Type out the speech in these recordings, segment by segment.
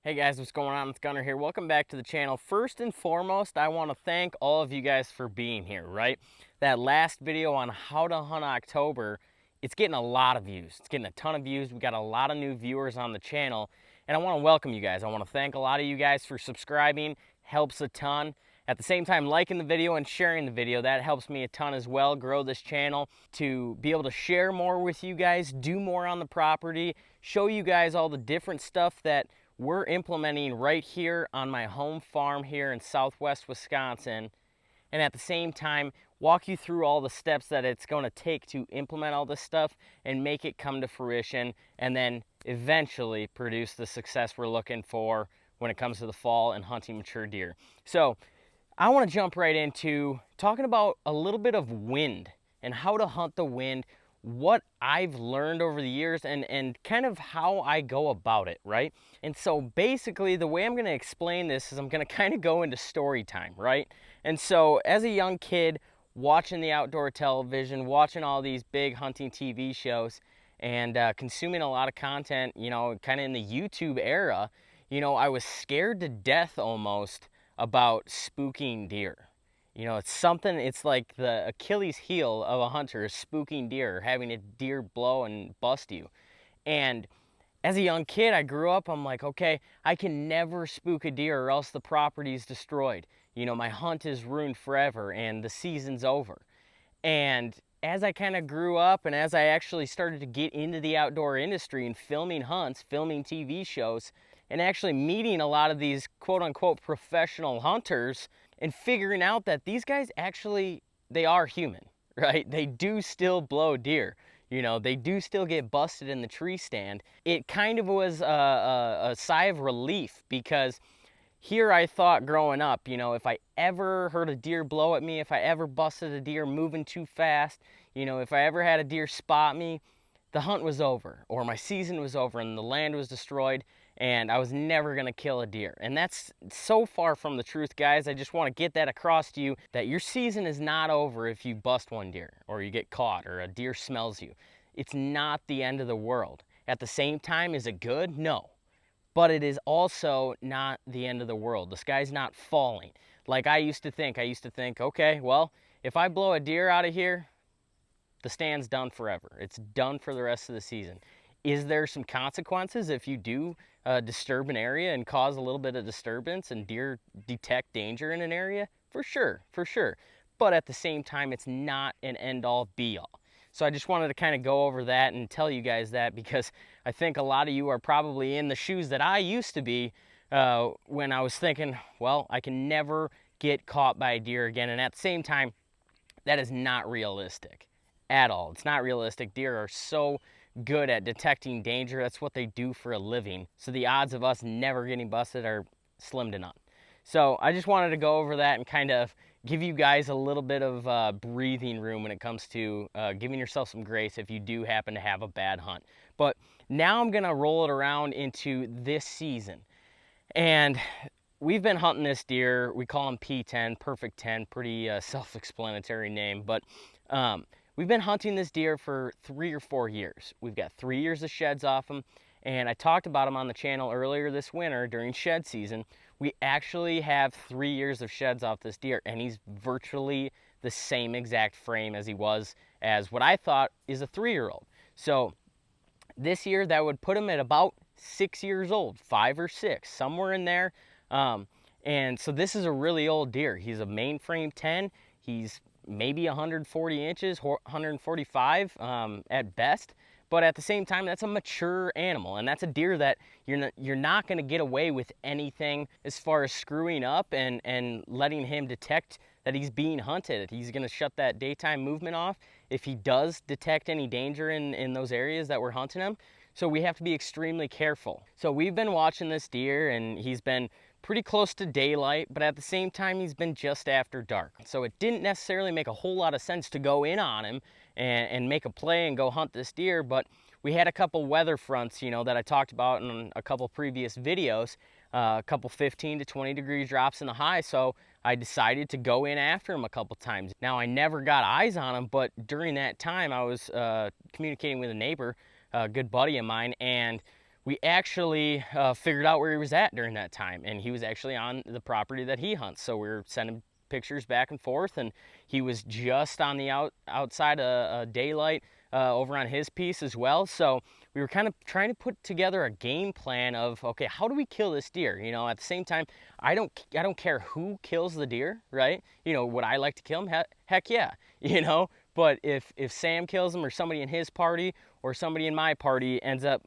Hey guys, what's going on? It's Gunner here. Welcome back to the channel. First and foremost, I want to thank all of you guys for being here, right? That last video on how to hunt October, it's getting a lot of views. It's getting a ton of views. We got a lot of new viewers on the channel, and I want to welcome you guys. I want to thank a lot of you guys for subscribing. Helps a ton. At the same time, liking the video and sharing the video, that helps me a ton as well, grow this channel, to be able to share more with you guys, do more on the property, show you guys all the different stuff that we're implementing right here on my home farm here in Southwest Wisconsin, and at the same time walk you through all the steps that it's going to take to implement all this stuff and make it come to fruition, and then eventually produce the success we're looking for when it comes to the fall and hunting mature deer. So I want to jump right into talking about a little bit of wind and how to hunt the wind, what I've learned over the years, and kind of how I go about it, right? And so basically the way I'm going to explain this is I'm going to kind of go into story time, right? And so as a young kid watching the outdoor television, watching all these big hunting TV shows, and consuming a lot of content, you know, kind of in the YouTube era, you know, I was scared to death almost about spooking deer. You know, it's something, it's like the Achilles heel of a hunter is spooking deer, having a deer blow and bust you. And as a young kid, I grew up, I'm like, okay, I can never spook a deer or else the property's destroyed. You know, my hunt is ruined forever and the season's over. And as I kind of grew up and as I actually started to get into the outdoor industry and filming hunts, filming TV shows, and actually meeting a lot of these quote unquote professional hunters, and figuring out that these guys actually, they are human, right? They do still blow deer. You know, they do still get busted in the tree stand. It kind of was a sigh of relief, because here I thought growing up, you know, if I ever heard a deer blow at me, if I ever busted a deer moving too fast, you know, if I ever had a deer spot me, the hunt was over, or my season was over and the land was destroyed, and I was never going to kill a deer. And that's so far from the truth, guys. I just want to get that across to you, that your season is not over if you bust one deer or you get caught or a deer smells you. It's not the end of the world. At the same time, is it good? No. But it is also not the end of the world. The sky's not falling. Like I used to think, okay, well, if I blow a deer out of here, the stand's done forever. It's done for the rest of the season. Is there some consequences if you do disturb an area and cause a little bit of disturbance and deer detect danger in an area? For sure, for sure. But at the same time, it's not an end-all be-all. So I just wanted to kind of go over that and tell you guys that, because I think a lot of you are probably in the shoes that I used to be when I was thinking, well, I can never get caught by a deer again. And at the same time, that is not realistic at all. It's not realistic. Deer are so good at detecting danger. That's what they do for a living. So the odds of us never getting busted are slim to none. So I just wanted to go over that and kind of give you guys a little bit of breathing room when it comes to giving yourself some grace if you do happen to have a bad hunt. But now I'm gonna roll it around into this season. And we've been hunting this deer. We call him P10, Perfect 10, pretty self-explanatory name. But we've been hunting this deer for 3 or 4 years. We've got 3 years of sheds off him, and I talked about him on the channel earlier this winter during shed season. We actually have 3 years of sheds off this deer, and he's virtually the same exact frame as he was as what I thought is a 3-year-old. So this year, that would put him at about 6 years old, 5 or 6, somewhere in there. And so this is a really old deer. He's a mainframe 10. He's maybe 140 inches, 145 at best. But at the same time, that's a mature animal, and that's a deer that you're not going to get away with anything as far as screwing up and letting him detect that he's being hunted. He's going to shut that daytime movement off if he does detect any danger in those areas that we're hunting him. So we have to be extremely careful. So we've been watching this deer, and he's been pretty close to daylight, but at the same time, he's been just after dark. So it didn't necessarily make a whole lot of sense to go in on him and make a play and go hunt this deer. But we had a couple weather fronts, you know, that I talked about in a couple previous videos, a couple 15 to 20 degree drops in the high. So I decided to go in after him a couple times. Now, I never got eyes on him, but during that time, I was communicating with a neighbor, a good buddy of mine, and we actually figured out where he was at during that time, and he was actually on the property that he hunts. So we were sending pictures back and forth, and he was just on the outside of daylight over on his piece as well. So we were kind of trying to put together a game plan of, okay, how do we kill this deer? You know, at the same time, I don't care who kills the deer, right? You know, would I like to kill him? Heck yeah, you know. But if Sam kills him, or somebody in his party, or somebody in my party ends up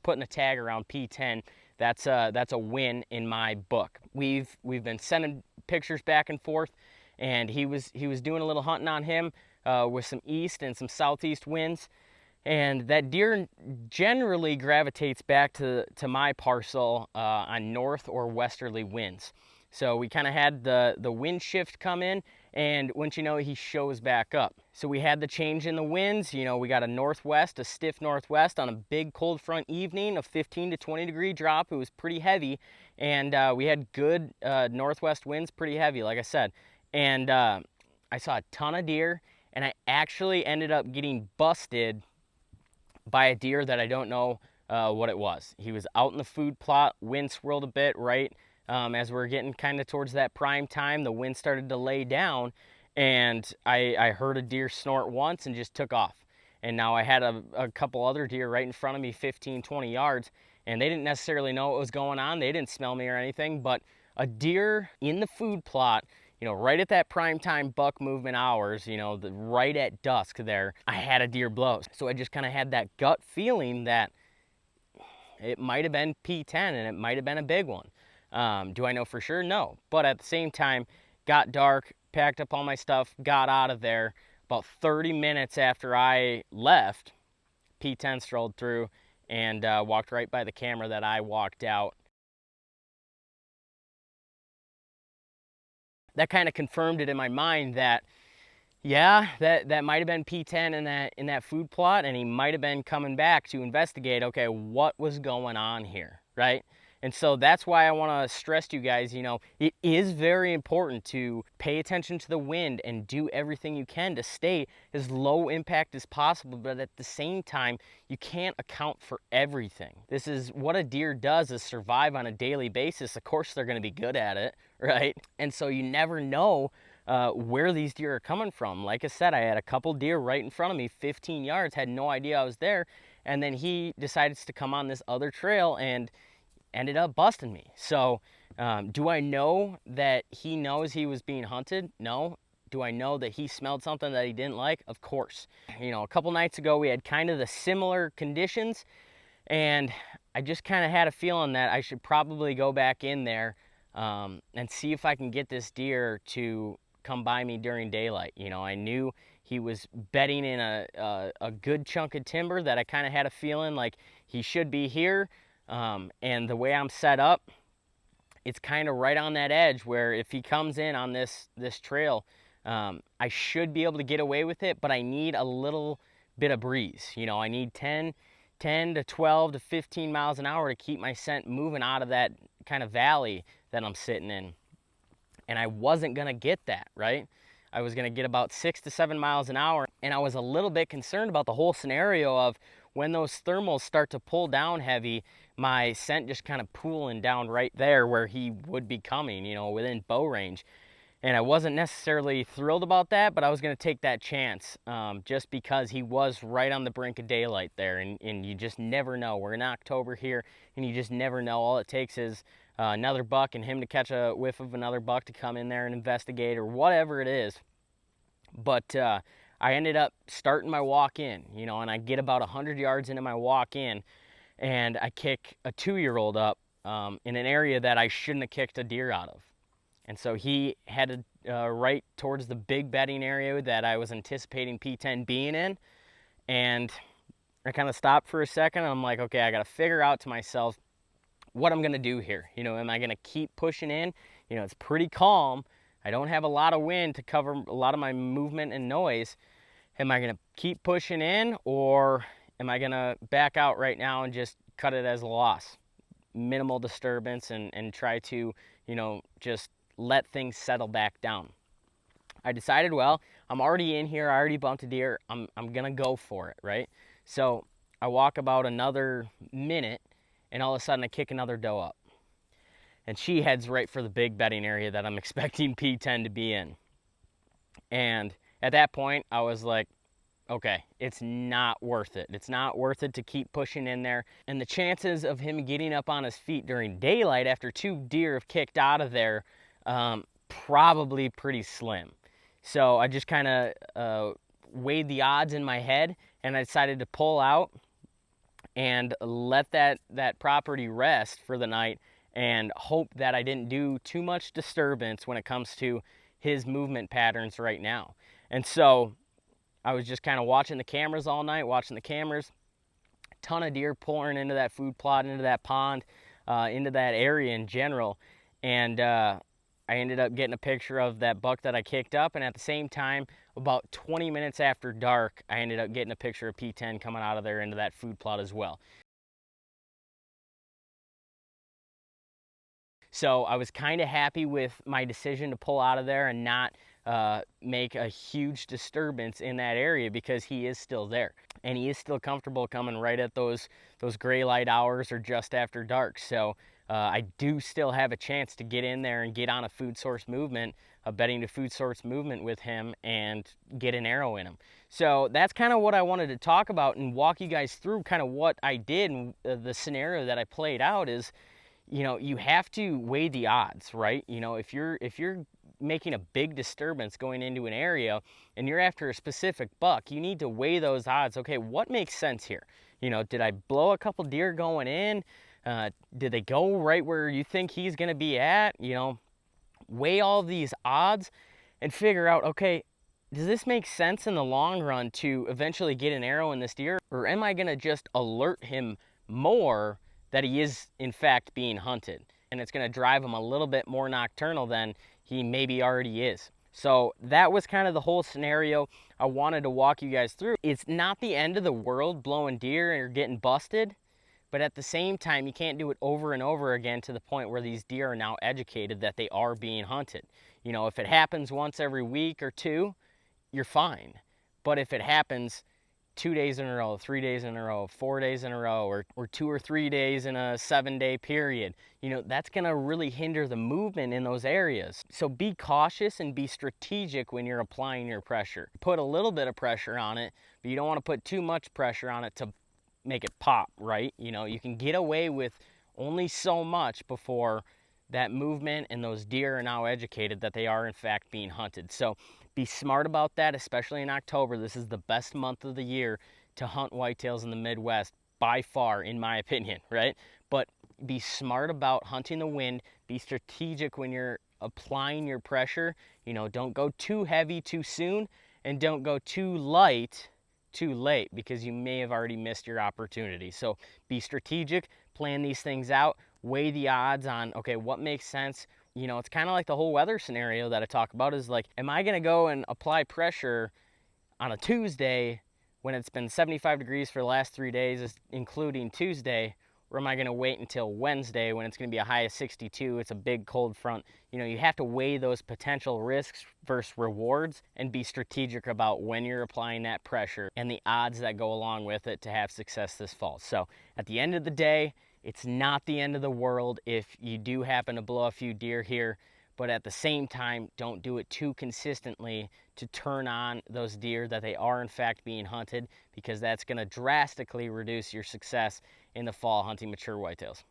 putting a tag around P10, that's a win in my book. We've been sending pictures back and forth, and he was doing a little hunting on him with some east and some southeast winds, and that deer generally gravitates back to my parcel on north or westerly winds. So we kind of had the wind shift come in, and once you know, he shows back up. So we had the change in the winds. You know, we got a northwest, a stiff northwest on a big cold front evening, a 15 to 20 degree drop. It was pretty heavy, and we had good northwest winds, pretty heavy, like I said. And I saw a ton of deer, and I actually ended up getting busted by a deer that I don't know what it was. He was out in the food plot, wind swirled a bit, right? As we were getting kind of towards that prime time, the wind started to lay down, and I heard a deer snort once and just took off. And now I had a couple other deer right in front of me, 15, 20 yards, and they didn't necessarily know what was going on. They didn't smell me or anything, but a deer in the food plot, you know, right at that prime time buck movement hours, you know, right at dusk there, I had a deer blow. So I just kind of had that gut feeling that it might have been P10 and it might have been a big one. Do I know for sure? No. But at the same time, got dark, packed up all my stuff, got out of there. About 30 minutes after I left, P10 strolled through and walked right by the camera that I walked out. That kind of confirmed it in my mind that, yeah, that might have been P10 in that food plot, and he might have been coming back to investigate, okay, what was going on here, right? And so that's why I want to stress to you guys, you know, it is very important to pay attention to the wind and do everything you can to stay as low impact as possible, but at the same time, you can't account for everything. This is what a deer does, is survive on a daily basis. Of course, they're going to be good at it, right? And so you never know where these deer are coming from. Like I said, I had a couple deer right in front of me, 15 yards, had no idea I was there, and then he decides to come on this other trail and ended up busting me. So do I know that he knows he was being hunted? No. Do I know that he smelled something that he didn't like? Of course. You know, a couple nights ago we had kind of the similar conditions, and I just kind of had a feeling that I should probably go back in there and see if I can get this deer to come by me during daylight. You know, I knew he was bedding in a good chunk of timber that I kind of had a feeling like he should be here. And the way I'm set up, it's kind of right on that edge where if he comes in on this trail, I should be able to get away with it, but I need a little bit of breeze. You know, I need 10 to 12 to 15 miles an hour to keep my scent moving out of that kind of valley that I'm sitting in. And I wasn't going to get that, right? I was going to get about 6 to 7 miles an hour. And I was a little bit concerned about the whole scenario of when those thermals start to pull down heavy, my scent just kind of pooling down right there where he would be coming, you know, within bow range. And I wasn't necessarily thrilled about that, but I was going to take that chance just because he was right on the brink of daylight there. And you just never know. We're in October here, and you just never know. All it takes is another buck and him to catch a whiff of another buck to come in there and investigate or whatever it is. But I ended up starting my walk in, you know, and I get about 100 yards into my walk in, and I kick a 2-year-old up in an area that I shouldn't have kicked a deer out of. And so he headed right towards the big bedding area that I was anticipating P10 being in. And I kind of stopped for a second. And I'm like, okay, I got to figure out to myself what I'm going to do here. You know, am I going to keep pushing in? You know, it's pretty calm. I don't have a lot of wind to cover a lot of my movement and noise. Am I going to keep pushing in, or am I going to back out right now and just cut it as a loss? Minimal disturbance and try to, you know, just let things settle back down. I decided, well, I'm already in here. I already bumped a deer. I'm going to go for it, right? So I walk about another minute, and all of a sudden I kick another doe up. And she heads right for the big bedding area that I'm expecting P10 to be in. And at that point, I was like, okay, it's not worth it. It's not worth it to keep pushing in there. And the chances of him getting up on his feet during daylight after 2 deer have kicked out of there, probably pretty slim. So I just kind of weighed the odds in my head, and I decided to pull out and let that property rest for the night and hope that I didn't do too much disturbance when it comes to his movement patterns right now. And so I was just kind of watching the cameras all night, watching the cameras. A ton of deer pouring into that food plot, into that pond, into that area in general. And I ended up getting a picture of that buck that I kicked up. And at the same time, about 20 minutes after dark, I ended up getting a picture of P10 coming out of there into that food plot as well. So I was kind of happy with my decision to pull out of there and not make a huge disturbance in that area, because he is still there and he is still comfortable coming right at those gray light hours or just after dark. So I do still have a chance to get in there and get on a food source movement, bedding to food source movement with him, and get an arrow in him. So that's kind of what I wanted to talk about and walk you guys through kind of what I did. And the scenario that I played out is, you know, you have to weigh the odds, right? You know, if you're making a big disturbance going into an area and you're after a specific buck, you need to weigh those odds. Okay, what makes sense here? You know, did I blow a couple deer going in? Did they go right where you think he's going to be at? You know, weigh all these odds and figure out, okay, does this make sense in the long run to eventually get an arrow in this deer? Or am I going to just alert him more that he is in fact being hunted, and it's going to drive him a little bit more nocturnal than he maybe already is? So that was kind of the whole scenario I wanted to walk you guys through. It's not the end of the world blowing deer or getting busted, but at the same time, you can't do it over and over again to the point where these deer are now educated that they are being hunted. You know, if it happens once every week or two, you're fine. But if it happens 2 days in a row, 3 days in a row, 4 days in a row, or 2 or 3 days in a 7-day period, you know, that's gonna really hinder the movement in those areas. So be cautious and be strategic when you're applying your pressure. Put a little bit of pressure on it, but you don't wanna put too much pressure on it to make it pop, right? You know, you can get away with only so much before that movement and those deer are now educated that they are in fact being hunted. So be smart about that, especially in October. This is the best month of the year to hunt whitetails in the Midwest, by far, in my opinion, right? But be smart about hunting the wind. Be strategic when you're applying your pressure. You know, don't go too heavy too soon, and don't go too light too late, because you may have already missed your opportunity. So be strategic, plan these things out, weigh the odds on, okay, what makes sense. You know, it's kind of like the whole weather scenario that I talk about is like, am I going to go and apply pressure on a Tuesday when it's been 75 degrees for the last 3 days, including Tuesday? Or am I going to wait until Wednesday when it's going to be a high of 62? It's a big cold front. You know, you have to weigh those potential risks versus rewards and be strategic about when you're applying that pressure and the odds that go along with it to have success this fall. So at the end of the day, it's not the end of the world if you do happen to blow a few deer here, but at the same time, don't do it too consistently to turn on those deer that they are in fact being hunted, because that's going to drastically reduce your success in the fall hunting mature whitetails.